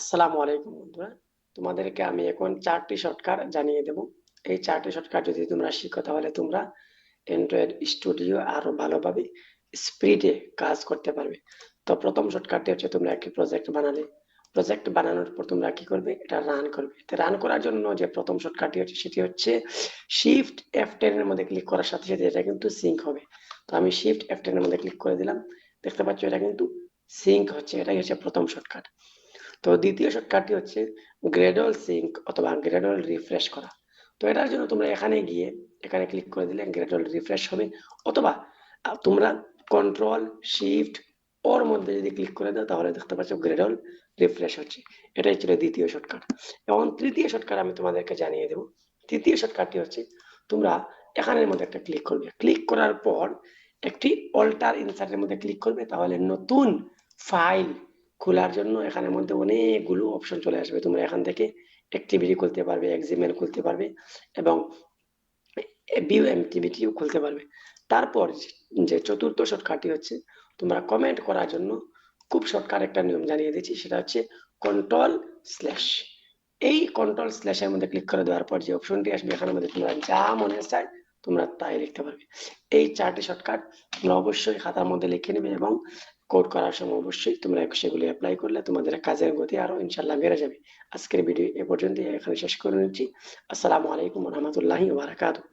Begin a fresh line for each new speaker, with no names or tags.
আসসালামু আলাইকুম বন্ধুরা। তোমাদেরকে আমি এখন 4টি শর্টকাট জানিয়ে দেব। এই 4টি শর্টকাট যদি তোমরা শিখো তাহলে তোমরা Android স্টুডিও আরো ভালোভাবে স্পিডে কাজ করতে পারবে। তো প্রথম শর্টকাটটি হচ্ছে তোমরা একটি প্রজেক্ট বানালে। প্রজেক্ট বানানোর পর তোমরা কি করবে? এটা রান করবে। তো রান করার জন্য যে প্রথম শর্টকাটটি হচ্ছে সেটি হচ্ছে শিফট F10 এর মধ্যে ক্লিক করার সাথে সাথে এটা কিন্তু সিঙ্ক হবে। তো আমি শিফট F10 এর মধ্যে ক্লিক করে দিলাম। দেখতে পাচ্ছ এটা কিন্তু সিঙ্ক হচ্ছে। এটাই হচ্ছে প্রথম শর্টকাট। তো দ্বিতীয় শর্টকাটটি হচ্ছে গ্রেডল সিঙ্ক অথবা গ্রেডল রিফ্রেশ করা। তো এটার জন্য তোমরা এখানে গিয়ে এখানে ক্লিক করে দিলে গ্রেডল রিফ্রেশ হবে, অথবা তোমরা কন্ট্রোল শিফট ওর মধ্যে যদি ক্লিক করে দাও তাহলে দেখতে পাচ্ছ গ্রেডল রিফ্রেশ হচ্ছে। এটাই ছিল দ্বিতীয় শর্টকাট। এবং তৃতীয় শর্টকাট আমি তোমাদেরকে জানিয়ে দেবো। তৃতীয় শর্টকাটটি হচ্ছে তোমরা এখানের মধ্যে একটা ক্লিক করবে। ক্লিক করার পর একটি অল্টার ইনসার্টের মধ্যে ক্লিক করবে, তাহলে নতুন ফাইল খোলার জন্য এখানের মধ্যে অনেকগুলো অপশন চলে আসবে। তোমরা এখান থেকে অ্যাক্টিভিটি খুলতে পারবে, এক্সিমেল খুলতে পারবে এবং ভিউ এমটিবিটিও খুলতে পারবে। তারপর যে চতুর্থ শর্টকাটটি হচ্ছে তোমরা কমেন্ট করার জন্য খুব শর্টকাট একটা নিয়ম জানিয়ে দিচ্ছি, সেটা হচ্ছে কন্ট্রোল স্ল্যাশ। এই কন্ট্রোল স্ল্যাশের মধ্যে ক্লিক করে দেওয়ার পর যে অপশনটি আসবে এখানের মধ্যে তোমরা যা মনে চায় তোমরা তাই লিখতে পারবে। এই 4টি শর্টকাট তোমরা অবশ্যই খাতার মধ্যে লিখে নেবে এবং কোড করার সময় অবশ্যই তোমরা সেগুলি অ্যাপ্লাই করলে তোমাদের কাজের গতি আরো ইনশাল্লাহ বেড়ে যাবে। আজকের ভিডিও এ পর্যন্ত এখানে শেষ করে নিচ্ছি। আসসালামু আলাইকুম ওয়া রাহমাতুল্লাহি ওয়া বারাকাতুহু।